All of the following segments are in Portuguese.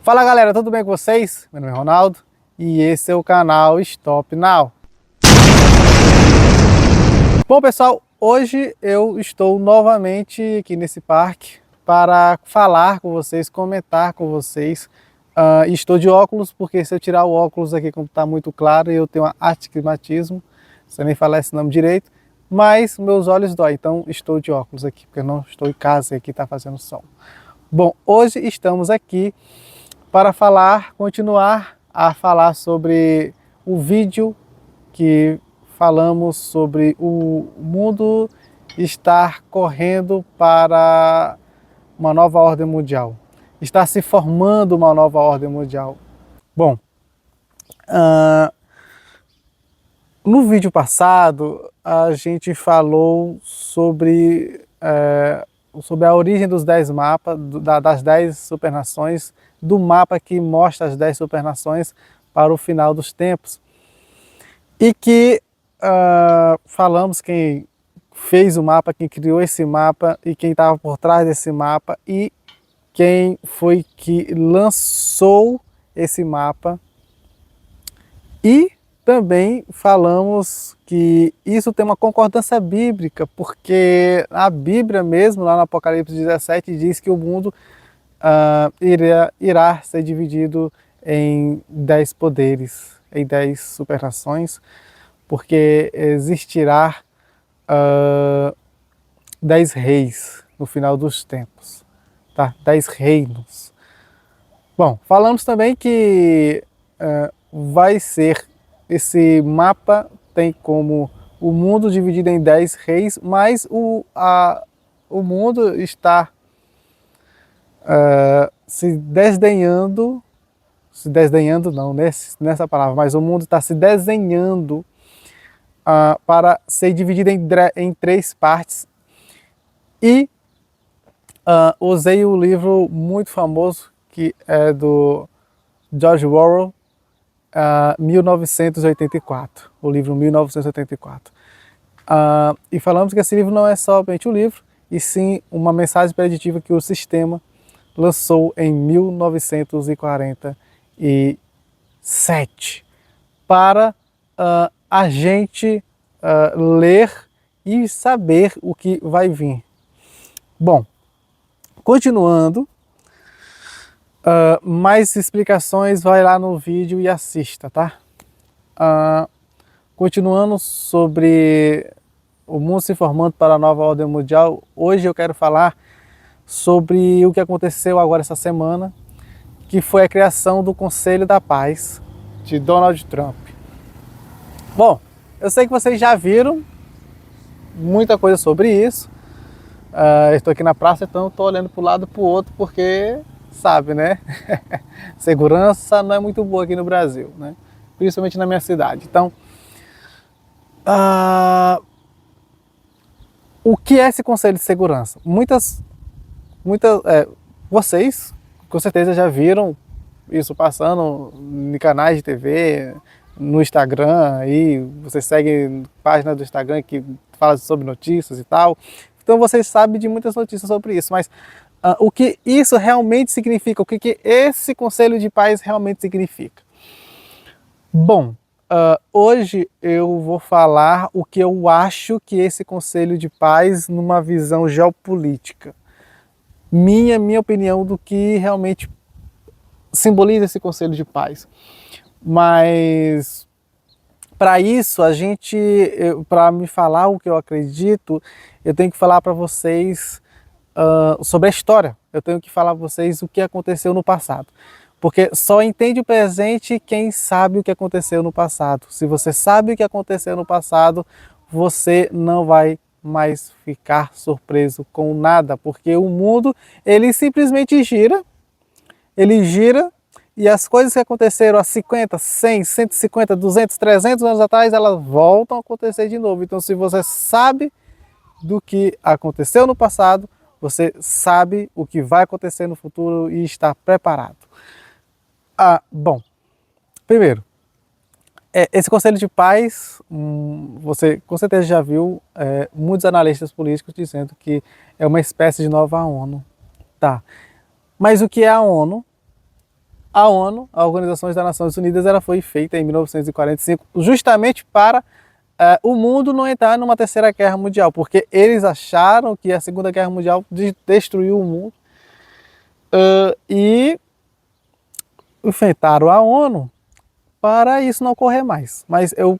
Fala galera, tudo bem com vocês? Meu nome é Ronaldo e esse é o canal Stop Now. Bom pessoal, hoje eu estou novamente aqui nesse parque para falar com vocês, comentar com vocês. Estou de óculos porque se eu tirar o óculos aqui como está muito claro eu tenho astigmatismo, não sei nem falar esse nome direito, mas meus olhos dói, então estou de óculos aqui porque eu não estou em casa e aqui está fazendo sol. Bom, hoje estamos aqui para continuar a falar sobre o vídeo que falamos sobre o mundo estar correndo para uma nova ordem mundial. Está se formando uma nova ordem mundial. Bom, no vídeo passado a gente falou sobre a origem dos 10 mapas, das 10 supernações, do mapa que mostra as 10 supernações para o final dos tempos. E que falamos quem fez o mapa, quem criou esse mapa e quem estava por trás desse mapa e quem foi que lançou esse mapa. E também falamos que isso tem uma concordância bíblica, porque a Bíblia mesmo, lá no Apocalipse 17, diz que o mundo irá ser dividido em 10 poderes, em 10 supernações, porque existirá 10 reis no final dos tempos, tá? 10 reinos. Bom, falamos também que vai ser, esse mapa tem como o mundo dividido em 10 reis, mas o mundo está se desdenhando não, nessa palavra, mas o mundo está se desenhando para ser dividido em 3 partes. E usei o livro muito famoso, que é do George Orwell, 1984, o livro 1984. E falamos que esse livro não é somente um livro, e sim uma mensagem preditiva que o sistema lançou em 1947 para a gente ler e saber o que vai vir. Bom, continuando, mais explicações, vai lá no vídeo e assista, tá? Continuando sobre o mundo se formando para a nova ordem mundial, hoje eu quero falar sobre o que aconteceu agora essa semana, que foi a criação do Conselho da Paz de Donald Trump. Bom, eu sei que vocês já viram muita coisa sobre isso. Eu estou aqui na praça, então estou olhando para um lado e para o outro, porque sabe, né? Segurança não é muito boa aqui no Brasil, né? Principalmente na minha cidade. Então, o que é esse Conselho de Segurança? Vocês com certeza já viram isso passando em canais de TV, no Instagram, aí vocês seguem página do Instagram que fala sobre notícias e tal. Então vocês sabem de muitas notícias sobre isso, mas o que isso realmente significa, o que esse Conselho de Paz realmente significa? Bom, hoje eu vou falar o que eu acho que esse Conselho de Paz, numa visão geopolítica, minha opinião do que realmente simboliza esse Conselho de Paz. Mas para isso, para me falar o que eu acredito, eu tenho que falar para vocês sobre a história. Eu tenho que falar para vocês o que aconteceu no passado. Porque só entende o presente quem sabe o que aconteceu no passado. Se você sabe o que aconteceu no passado, você não vai mais ficar surpreso com nada, porque o mundo, ele simplesmente gira, e as coisas que aconteceram há 50, 100, 150, 200, 300 anos atrás, elas voltam a acontecer de novo. Então, se você sabe do que aconteceu no passado, você sabe o que vai acontecer no futuro e está preparado. Bom, primeiro, esse Conselho de Paz, você com certeza já viu muitos analistas políticos dizendo que é uma espécie de nova ONU. Tá. Mas o que é a ONU? a ONU, a Organização das Nações Unidas, ela foi feita em 1945 justamente para o mundo não entrar numa terceira guerra mundial, porque eles acharam que a Segunda Guerra Mundial destruiu o mundo e enfrentaram a ONU para isso não ocorrer mais. Mas eu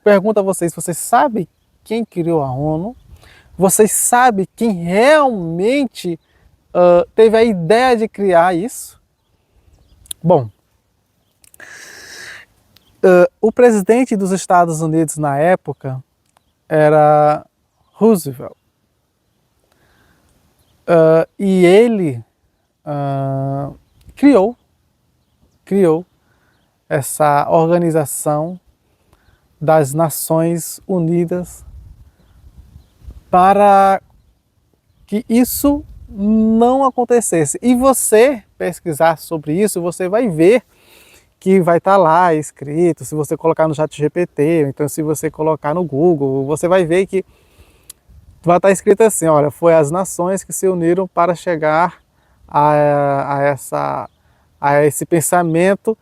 pergunto a vocês, vocês sabem quem criou a ONU? Vocês sabem quem realmente teve a ideia de criar isso? Bom, o presidente dos Estados Unidos na época era Roosevelt. E ele criou essa organização das Nações Unidas para que isso não acontecesse. E você pesquisar sobre isso, você vai ver que vai estar lá escrito, se você colocar no ChatGPT, então se você colocar no Google, você vai ver que vai estar escrito assim, olha, foi as nações que se uniram para chegar a esse pensamento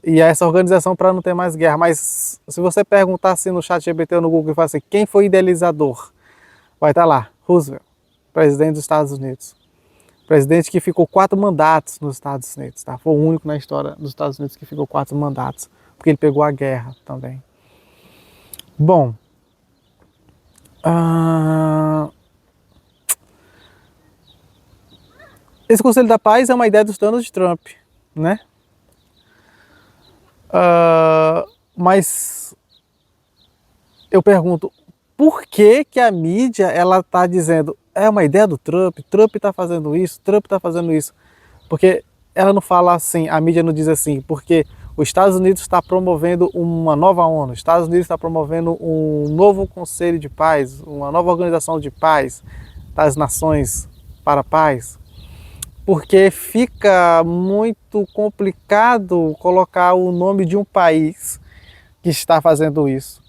e a essa organização para não ter mais guerra. Mas se você perguntar assim no ChatGPT ou no Google e falar assim, quem foi o idealizador? Vai estar lá, Roosevelt, presidente dos Estados Unidos. Presidente que ficou 4 mandatos nos Estados Unidos, tá? Foi o único na história dos Estados Unidos que ficou 4 mandatos, porque ele pegou a guerra também. Bom, esse Conselho da Paz é uma ideia dos Donald Trump, né? Mas eu pergunto, por que que a mídia ela está dizendo é uma ideia do Trump, Trump está fazendo isso, Trump está fazendo isso? Porque ela não fala assim, a mídia não diz assim, porque os Estados Unidos está promovendo uma nova ONU, os Estados Unidos está promovendo um novo Conselho de Paz, uma nova organização de paz das nações para a paz, porque fica muito complicado colocar o nome de um país que está fazendo isso.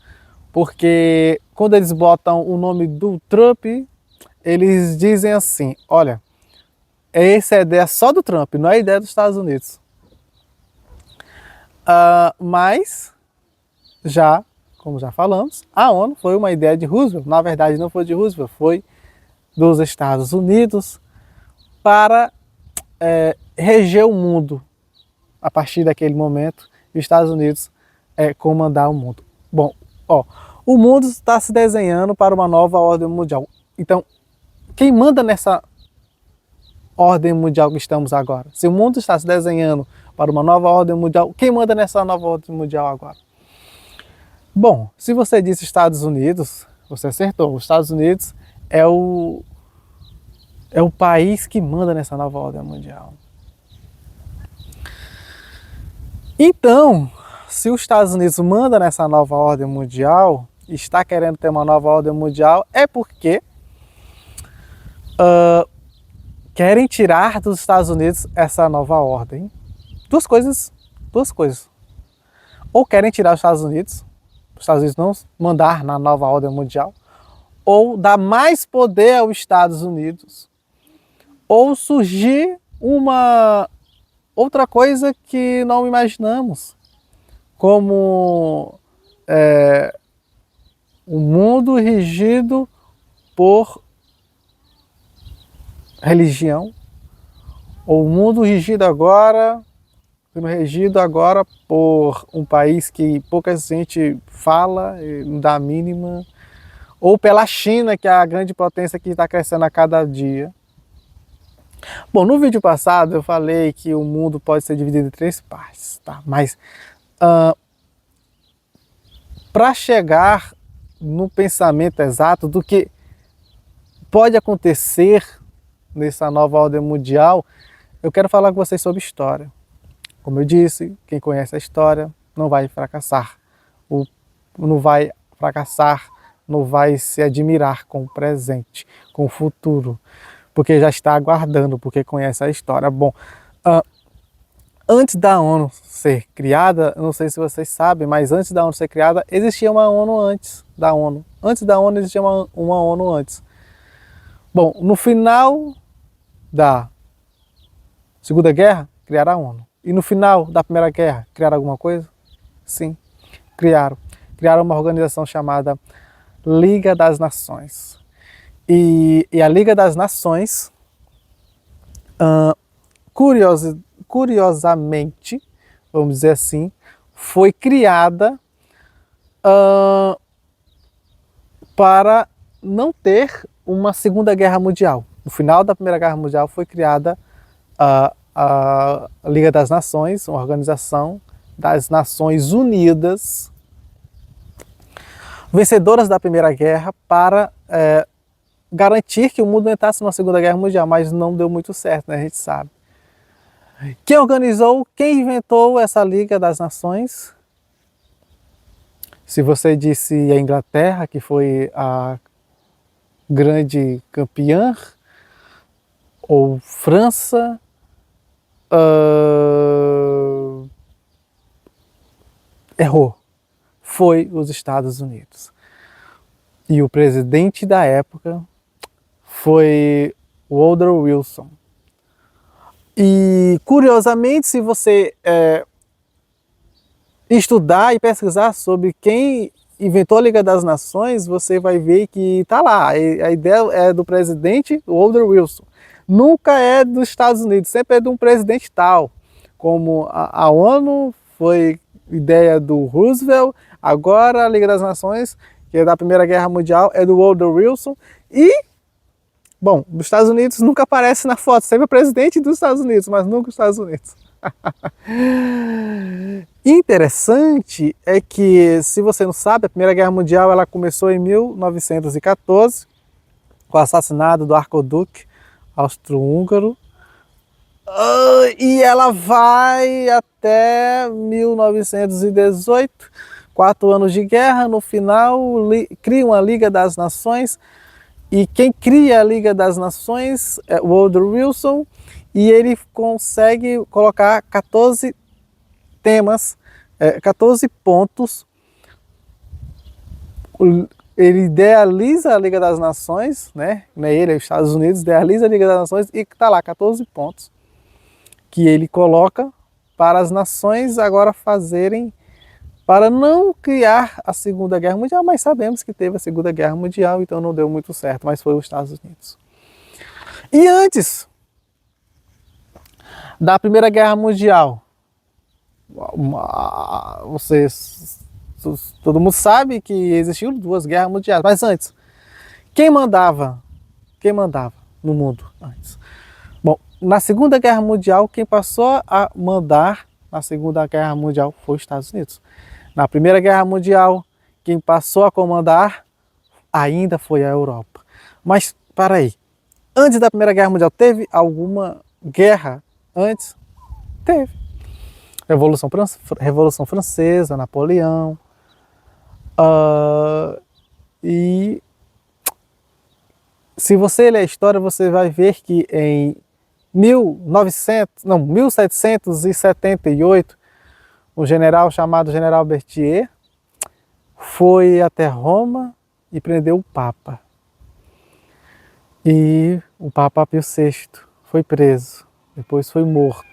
Porque quando eles botam o nome do Trump, eles dizem assim, olha, essa é a ideia só do Trump, não é a ideia dos Estados Unidos. Mas, como já falamos, a ONU foi uma ideia de Roosevelt. Na verdade, não foi de Roosevelt, foi dos Estados Unidos para reger o mundo. A partir daquele momento, os Estados Unidos comandar o mundo. Bom, o mundo está se desenhando para uma nova ordem mundial. Então, quem manda nessa ordem mundial que estamos agora? Se o mundo está se desenhando para uma nova ordem mundial, quem manda nessa nova ordem mundial agora? Bom, se você disse Estados Unidos, você acertou. Os Estados Unidos é o país que manda nessa nova ordem mundial. Então, se os Estados Unidos manda nessa nova ordem mundial, está querendo ter uma nova ordem mundial, é porque querem tirar dos Estados Unidos essa nova ordem. Duas coisas. Ou querem tirar os Estados Unidos não mandar na nova ordem mundial, ou dar mais poder aos Estados Unidos, ou surgir uma outra coisa que não imaginamos, como um mundo regido por religião, ou um mundo regido agora por um país que pouca gente fala, não dá a mínima, ou pela China, que é a grande potência que está crescendo a cada dia. Bom, no vídeo passado eu falei que o mundo pode ser dividido em 3 partes, tá? Mas para chegar no pensamento exato do que pode acontecer nessa nova ordem mundial, eu quero falar com vocês sobre história. Como eu disse, quem conhece a história não vai fracassar. Não vai se admirar com o presente, com o futuro, porque já está aguardando, porque conhece a história. Bom, antes da ONU ser criada, não sei se vocês sabem, mas antes da ONU ser criada, existia uma ONU antes da ONU. Antes da ONU existia uma ONU antes. Bom, no final da Segunda Guerra, criaram a ONU. E no final da Primeira Guerra, criaram alguma coisa? Sim, criaram. Criaram uma organização chamada Liga das Nações. E a Liga das Nações, curiosamente, vamos dizer assim, foi criada para não ter uma Segunda Guerra Mundial. No final da Primeira Guerra Mundial foi criada a Liga das Nações, uma organização das Nações Unidas, vencedoras da Primeira Guerra, para garantir que o mundo não entrasse numa Segunda Guerra Mundial, mas não deu muito certo, né? A gente sabe. Quem organizou, quem inventou essa Liga das Nações? Se você disse a Inglaterra, que foi a grande campeã, ou França, errou. Foi os Estados Unidos. E o presidente da época foi Woodrow Wilson. E, curiosamente, se você estudar e pesquisar sobre quem inventou a Liga das Nações, você vai ver que está lá. A ideia é do presidente Woodrow Wilson. Nunca é dos Estados Unidos, sempre é de um presidente tal. Como a ONU foi ideia do Roosevelt, agora a Liga das Nações, que é da Primeira Guerra Mundial, é do Woodrow Wilson. E, bom, dos Estados Unidos nunca aparece na foto, sempre é presidente dos Estados Unidos, mas nunca os Estados Unidos. Interessante é que, se você não sabe, a Primeira Guerra Mundial ela começou em 1914, com o assassinato do arcoduque austro-húngaro, e ela vai até 1918, 4 anos de guerra. No final cria uma Liga das Nações, e quem cria a Liga das Nações é Woodrow Wilson, e ele consegue colocar 14 temas, 14 pontos. Ele idealiza a Liga das Nações, né? Ele, os Estados Unidos, idealiza a Liga das Nações e está lá 14 pontos que ele coloca para as nações agora fazerem, para não criar a Segunda Guerra Mundial, mas sabemos que teve a Segunda Guerra Mundial, então não deu muito certo, mas foi os Estados Unidos. E antes da Primeira Guerra Mundial, todo mundo sabe que existiram 2 guerras mundiais, mas antes, quem mandava no mundo antes? Bom, na Segunda Guerra Mundial, quem passou a mandar na Segunda Guerra Mundial foi os Estados Unidos. Na Primeira Guerra Mundial, quem passou a comandar ainda foi a Europa. Mas, para aí, antes da Primeira Guerra Mundial, teve alguma guerra antes? Teve. Revolução Francesa, Napoleão. E se você ler a história, você vai ver que em 1778, um general chamado General Berthier foi até Roma e prendeu o Papa. E o Papa Pio VI foi preso, depois foi morto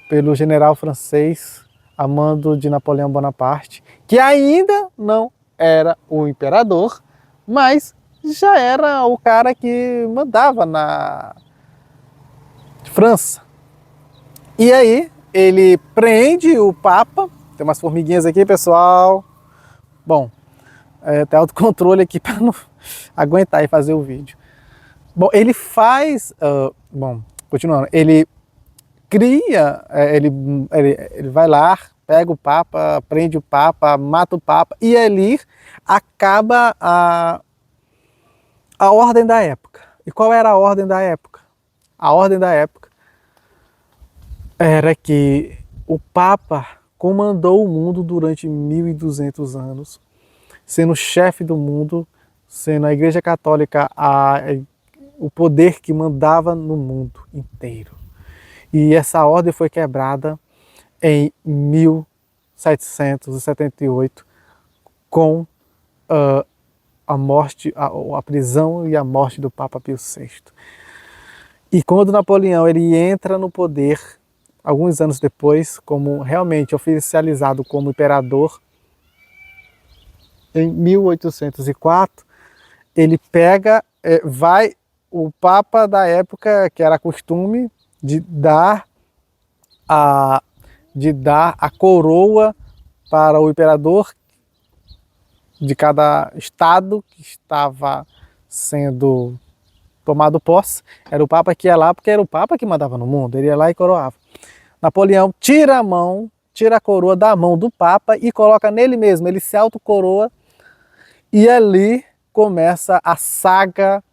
pelo general francês a mando de Napoleão Bonaparte, que ainda não era o imperador, mas já era o cara que mandava na França. E aí ele prende o Papa. Tem umas formiguinhas aqui, pessoal. Bom, tem autocontrole aqui para não aguentar e fazer o vídeo. Bom, ele faz... continuando. Ele cria, ele vai lá, pega o Papa, prende o Papa, mata o Papa, e ali acaba a ordem da época. E qual era a ordem da época? A ordem da época era que o Papa comandou o mundo durante 1200 anos, sendo chefe do mundo, sendo a Igreja Católica o poder que mandava no mundo inteiro. E essa ordem foi quebrada em 1778 com a morte, a prisão e a morte do Papa Pio VI. E quando Napoleão ele entra no poder, alguns anos depois, como realmente oficializado como imperador, em 1804, ele pega, o Papa da época, que era costume de dar a coroa para o imperador de cada estado que estava sendo tomado posse, era o Papa que ia lá, porque era o Papa que mandava no mundo, ele ia lá e coroava. Napoleão tira a coroa da mão do Papa e coloca nele mesmo, ele se autocoroa, e ali começa a saga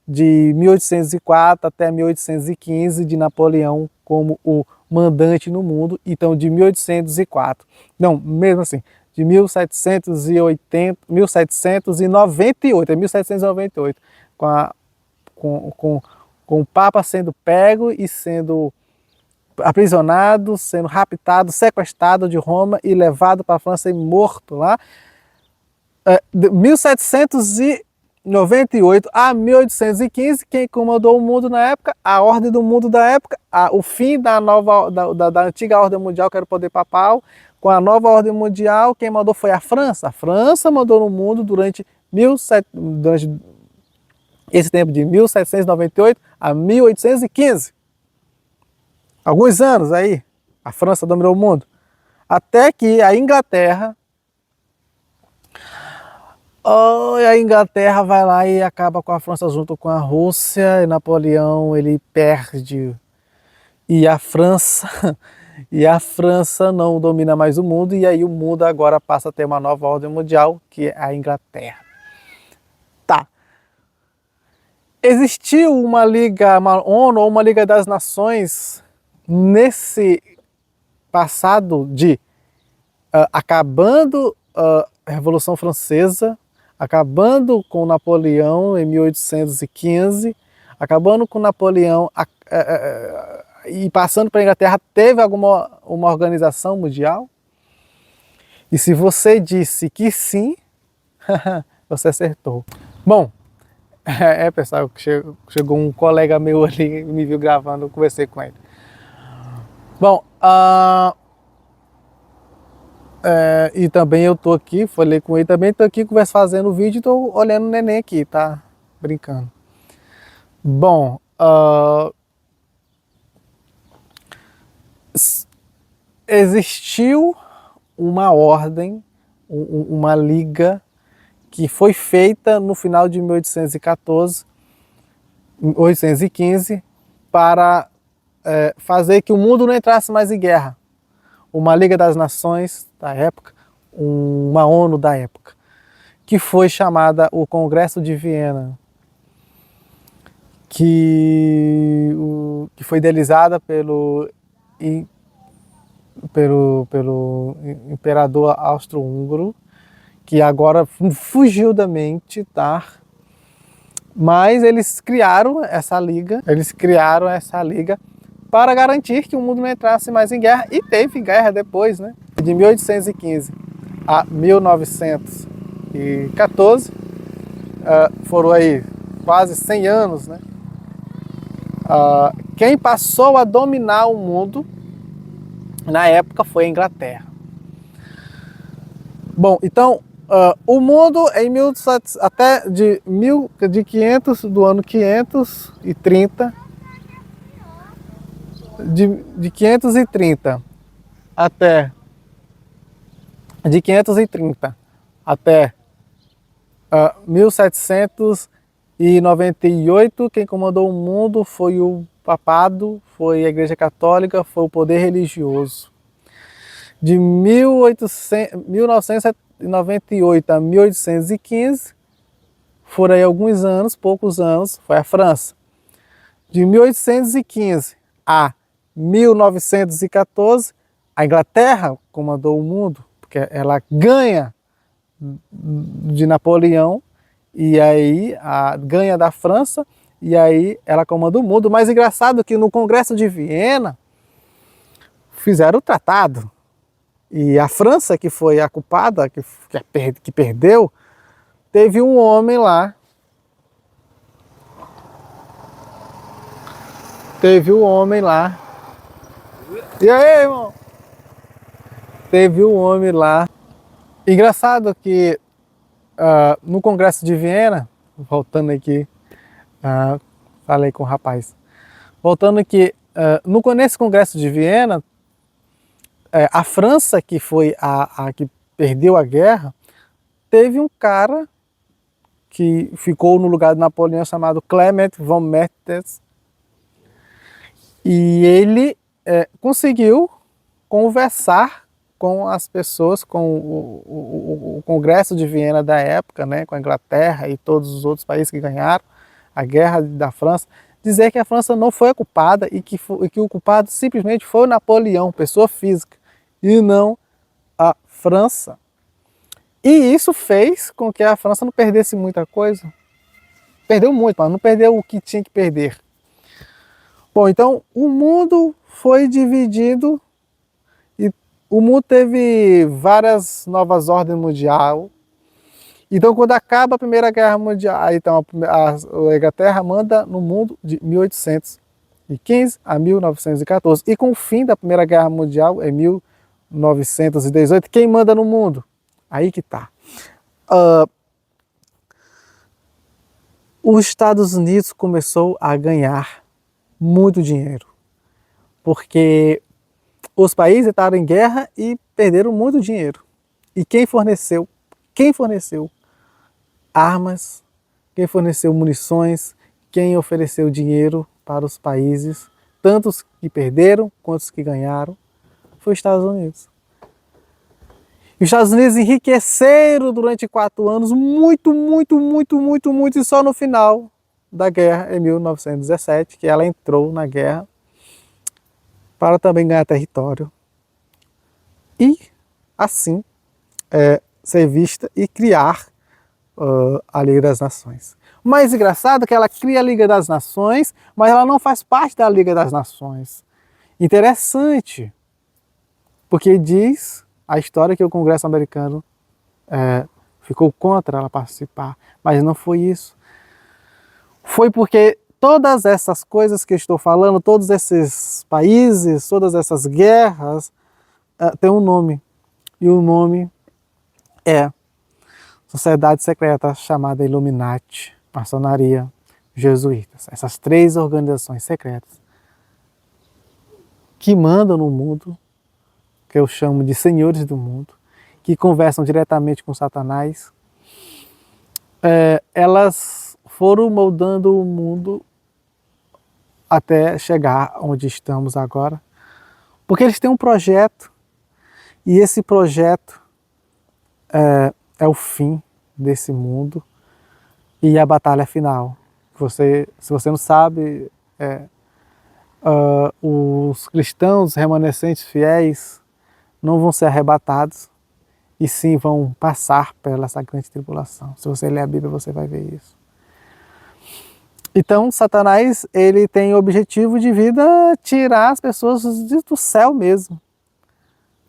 de 1804 até 1815 de Napoleão como o mandante no mundo. Então de 1804, não, mesmo assim, de 1798, com o Papa sendo pego e sendo aprisionado, sendo raptado, sequestrado de Roma e levado para a França e morto lá. 1798 a 1815, quem comandou o mundo na época, a ordem do mundo da época, o fim da antiga ordem mundial, que era o poder papal, com a nova ordem mundial, quem mandou foi a França. A França mandou no mundo durante esse tempo de 1798 a 1815. Alguns anos aí, a França dominou o mundo. Até que a Inglaterra vai lá e acaba com a França junto com a Rússia, e Napoleão ele perde, e a França não domina mais o mundo, e aí o mundo agora passa a ter uma nova ordem mundial, que é a Inglaterra. Tá. Existiu uma liga, uma ONU ou uma Liga das Nações nesse passado de acabando a Revolução Francesa, acabando com Napoleão em 1815, acabando com Napoleão e passando para a Inglaterra, teve uma organização mundial? E se você disse que sim, você acertou. Bom, pessoal, chegou um colega meu ali, me viu gravando, eu conversei com ele. Bom, e também eu tô aqui, falei com ele também, tô aqui fazendo o vídeo e tô olhando o neném aqui, tá? Brincando. Bom, existiu uma ordem, uma liga que foi feita no final de 1815 para fazer que o mundo não entrasse mais em guerra. Uma Liga das Nações da época, uma ONU da época, que foi chamada o Congresso de Viena, que foi idealizada pelo imperador austro-húngaro, que agora fugiu da mente, tá? Mas eles criaram essa liga para garantir que o mundo não entrasse mais em guerra, e teve guerra depois, né? De 1815 a 1914, foram aí quase 100 anos, né? Quem passou a dominar o mundo na época foi a Inglaterra. Bom, então o mundo em até de 500, do ano 530, de 530 até 1798, quem comandou o mundo foi o papado, foi a Igreja Católica, foi o poder religioso. De 1998 a 1815, foram aí alguns anos, poucos anos, foi a França. De 1815 a 1914, a Inglaterra comandou o mundo, porque ela ganha de Napoleão, e aí ganha da França, e aí ela comanda o mundo. Mas engraçado que no Congresso de Viena fizeram o tratado, e a França, que foi a culpada, que perdeu, teve um homem lá, E aí, irmão? Teve um homem lá. Engraçado que no Congresso de Viena, voltando aqui, ah, falei com o rapaz, voltando aqui, nesse Congresso de Viena, a França, que foi a que perdeu a guerra, teve um cara que ficou no lugar de Napoleão chamado Clement von Mertens, e ele conseguiu conversar com as pessoas, com o Congresso de Viena da época, né, com a Inglaterra e todos os outros países que ganharam a guerra da França, dizer que a França não foi a culpada e que o culpado simplesmente foi o Napoleão, pessoa física, e não a França. E isso fez com que a França não perdesse muita coisa. Perdeu muito, mas não perdeu o que tinha que perder. Bom, então o mundo foi dividido e o mundo teve várias novas ordens mundiais. Então, quando acaba a Primeira Guerra Mundial, então a Inglaterra manda no mundo de 1815 a 1914. E com o fim da Primeira Guerra Mundial, em 1918, quem manda no mundo? Aí que tá. Os Estados Unidos começou a ganhar muito dinheiro, porque os países entraram em guerra e perderam muito dinheiro. E quem forneceu? Quem forneceu armas, quem forneceu munições, quem ofereceu dinheiro para os países, tanto os que perderam quanto os que ganharam, foi os Estados Unidos. E os Estados Unidos enriqueceram durante 4 anos muito, muito, muito, muito, muito, e só no final da guerra, em 1917, que ela entrou na guerra para também ganhar território e, assim, ser vista e criar a Liga das Nações. O mais engraçado é que ela cria a Liga das Nações, mas ela não faz parte da Liga das Nações. Interessante, porque diz a história que o Congresso americano ficou contra ela participar, mas não foi isso. Foi porque todas essas coisas que eu estou falando, todos esses países, todas essas guerras, têm um nome. E o nome é sociedade secreta chamada Illuminati, maçonaria, jesuítas. Essas 3 organizações secretas que mandam no mundo, que eu chamo de senhores do mundo, que conversam diretamente com Satanás, elas foram moldando o mundo até chegar onde estamos agora, porque eles têm um projeto, e esse projeto é o fim desse mundo e a batalha final. Se você não sabe, os cristãos remanescentes fiéis não vão ser arrebatados, e sim vão passar pela essa grande tribulação. Se você ler a Bíblia, você vai ver isso. Então, Satanás, ele tem o objetivo de vida tirar as pessoas do céu mesmo.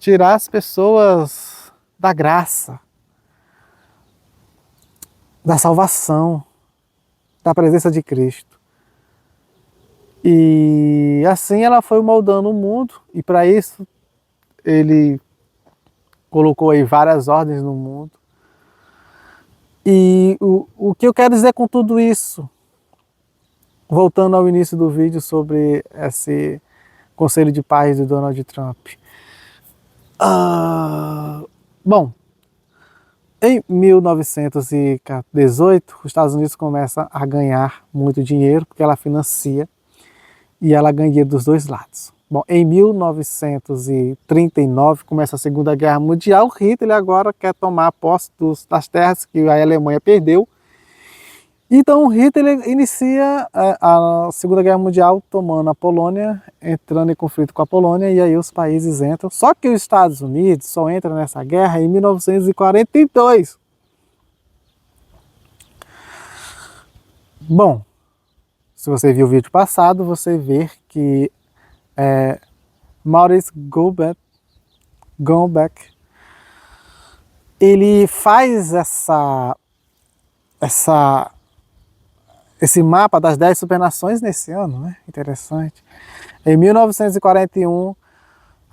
Tirar as pessoas da graça, da salvação, da presença de Cristo. E assim ela foi moldando o mundo, e para isso ele colocou aí várias ordens no mundo. E o que eu quero dizer com tudo isso, voltando ao início do vídeo sobre esse conselho de paz de Donald Trump. Bom, em 1918, os Estados Unidos começam a ganhar muito dinheiro, porque ela financia, e ela ganha dinheiro dos dois lados. Bom, em 1939 começa a Segunda Guerra Mundial. Hitler agora quer tomar posse das terras que a Alemanha perdeu. Então Hitler inicia a Segunda Guerra Mundial tomando a Polônia, entrando em conflito com a Polônia, e aí os países entram. Só que os Estados Unidos só entram nessa guerra em 1942. Bom, se você viu o vídeo passado, você vê que Maurice Gombeck, ele faz esse mapa das 10 supernações nesse ano, né? Interessante. Em 1941,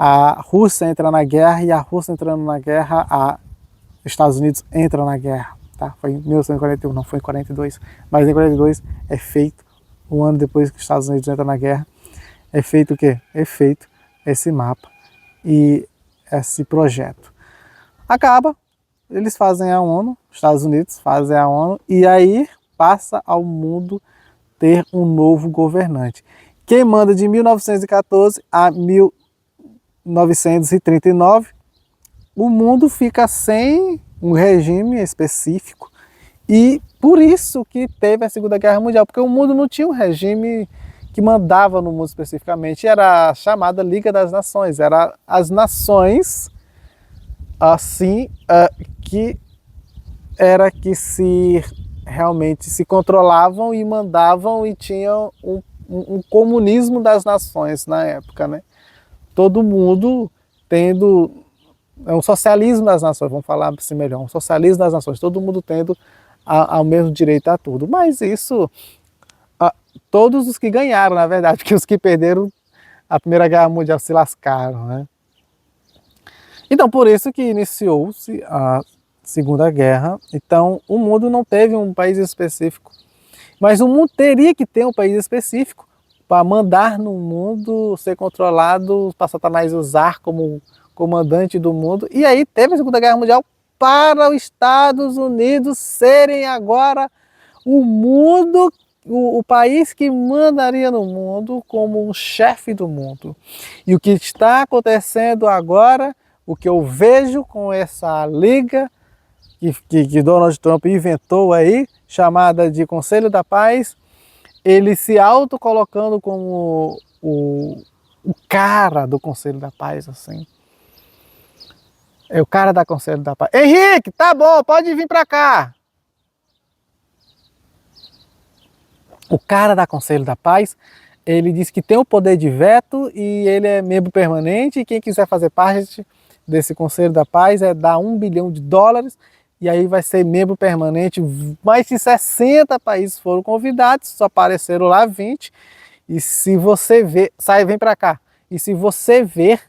a Rússia entra na guerra e a Rússia entrando na guerra, os Estados Unidos entram na guerra. Tá? Foi em 1941, não foi em 42, mas em 42 é feito, um ano depois que os Estados Unidos entram na guerra, é feito o quê? É feito esse mapa e esse projeto. Acaba, eles fazem a ONU, os Estados Unidos fazem a ONU, e aí passa ao mundo ter um novo governante. Quem manda de 1914 a 1939, o mundo fica sem um regime específico, e por isso que teve a Segunda Guerra Mundial, porque o mundo não tinha um regime que mandava no mundo especificamente, era a chamada Liga das Nações, era as nações assim que se realmente se controlavam e mandavam e tinham um comunismo das nações na época, né? Todo mundo tendo um socialismo das nações, vamos falar assim melhor, um socialismo das nações, todo mundo tendo ao mesmo direito a tudo. Mas isso, todos os que ganharam, na verdade, porque os que perderam a Primeira Guerra Mundial se lascaram, né? Então, por isso que iniciou-se a Segunda Guerra. Então, o mundo não teve um país específico, mas o mundo teria que ter um país específico para mandar no mundo, ser controlado, para Satanás usar como comandante do mundo. E aí teve a Segunda Guerra Mundial para os Estados Unidos serem agora o mundo, o país que mandaria no mundo como um chefe do mundo. E o que está acontecendo agora, o que eu vejo com essa liga que Donald Trump inventou aí, chamada de Conselho da Paz, ele se autocolocando como o cara do Conselho da Paz, assim. É o cara da Conselho da Paz. Henrique, tá bom, pode vir para cá. O cara da Conselho da Paz, ele diz que tem o poder de veto e ele é membro permanente, e quem quiser fazer parte desse Conselho da Paz é dar $1 bilhão, e aí vai ser membro permanente. Mais de 60 países foram convidados, só apareceram lá 20. E se você ver, vem para cá. E se você ver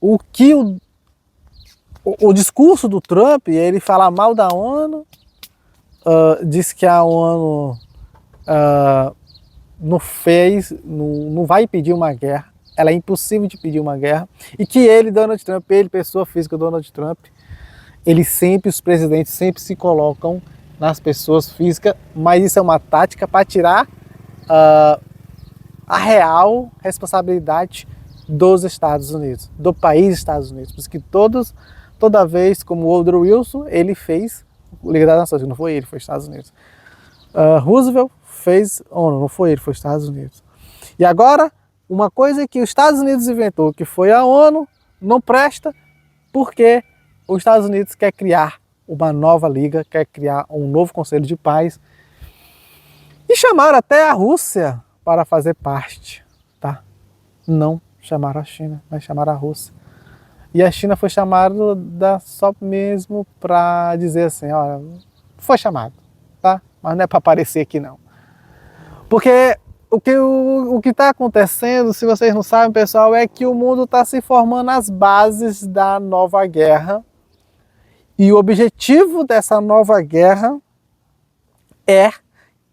o que o discurso do Trump, ele fala mal da ONU, diz que a ONU não vai impedir uma guerra. Ela é impossível de pedir uma guerra, e que ele, Donald Trump, pessoa física Donald Trump, os presidentes sempre se colocam nas pessoas físicas, mas isso é uma tática para tirar a real responsabilidade dos Estados Unidos, do país Estados Unidos, porque toda vez, como o Woodrow Wilson, ele fez o Liga das Nações, não foi ele, foi os Estados Unidos. Roosevelt fez ONU, não foi ele, foi os Estados Unidos. E agora, uma coisa que os Estados Unidos inventou, que foi a ONU, não presta, porque os Estados Unidos quer criar uma nova liga, quer criar um novo Conselho de Paz, e chamaram até a Rússia para fazer parte, tá? Não chamaram a China, mas chamaram a Rússia. E a China foi chamada só mesmo para dizer assim, olha, foi chamado, tá? Mas não é para aparecer aqui não. Porque o que está acontecendo, se vocês não sabem, pessoal, é que o mundo está se formando as bases da nova guerra. E o objetivo dessa nova guerra é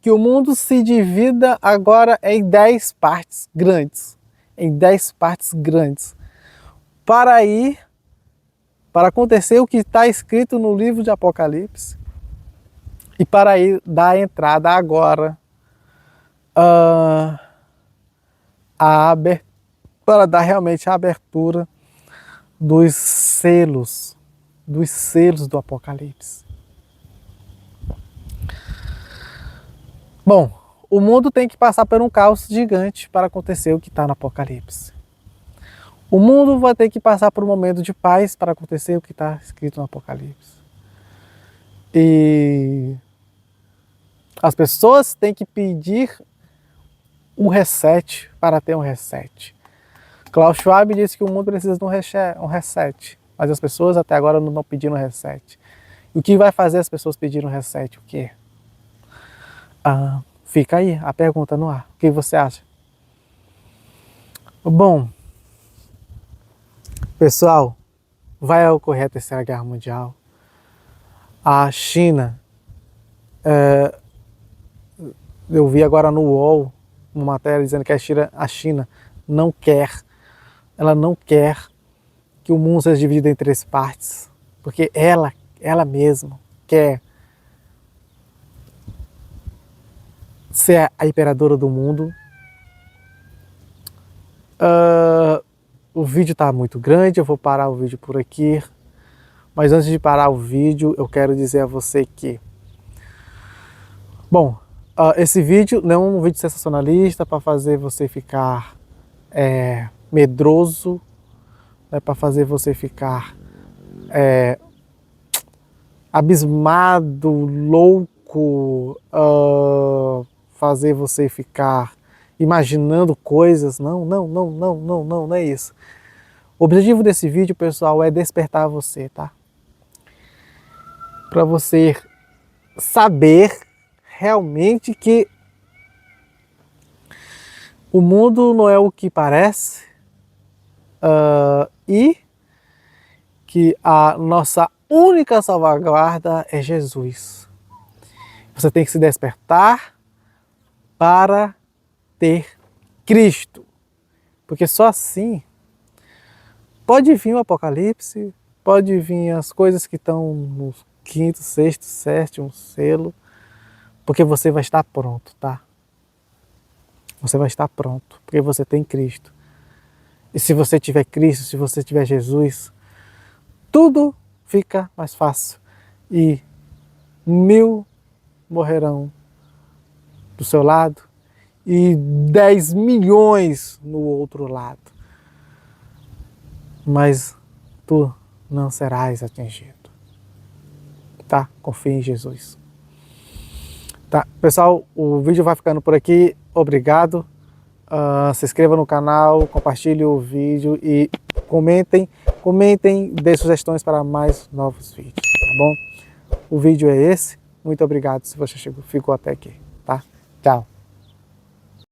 que o mundo se divida agora em 10 partes grandes. Em 10 partes grandes. Para acontecer o que está escrito no livro de Apocalipse. E para aí dar entrada agora para dar realmente a abertura dos selos do Apocalipse. Bom, o mundo tem que passar por um caos gigante para acontecer o que está no Apocalipse. O mundo vai ter que passar por um momento de paz para acontecer o que está escrito no Apocalipse. E as pessoas têm que pedir um reset para ter um reset. Klaus Schwab disse que o mundo precisa de um reset, mas as pessoas até agora não estão pedindo um reset. E o que vai fazer as pessoas pedirem um reset? O quê? Fica aí a pergunta no ar. O que você acha? Bom, pessoal, vai ocorrer a Terceira Guerra Mundial. A China, eu vi agora no UOL uma matéria dizendo que a China não quer, ela não quer que o mundo seja dividido em três partes, porque ela mesma quer ser a imperadora do mundo. O vídeo está muito grande, eu vou parar o vídeo por aqui. Mas antes de parar o vídeo, eu quero dizer a você que... Bom, esse vídeo não é um vídeo sensacionalista para fazer você ficar medroso, não é para fazer você ficar abismado, louco, fazer você ficar imaginando coisas. Não, não, não, não, não, não, não é isso. O objetivo desse vídeo, pessoal, é despertar você, tá? Para você saber realmente que o mundo não é o que parece e que a nossa única salvaguarda é Jesus. Você tem que se despertar para ter Cristo, porque só assim pode vir o Apocalipse, pode vir as coisas que estão no quinto, sexto, sétimo selo, porque você vai estar pronto, tá? Você vai estar pronto, porque você tem Cristo. E se você tiver Cristo, se você tiver Jesus, tudo fica mais fácil. E 1000 morrerão do seu lado e 10 milhões no outro lado. Mas tu não serás atingido. Tá? Confie em Jesus. Tá, pessoal, o vídeo vai ficando por aqui. Obrigado. Se inscreva no canal, compartilhe o vídeo e comentem, dê sugestões para mais novos vídeos, tá bom? O vídeo é esse. Muito obrigado se você ficou até aqui, tá? Tchau.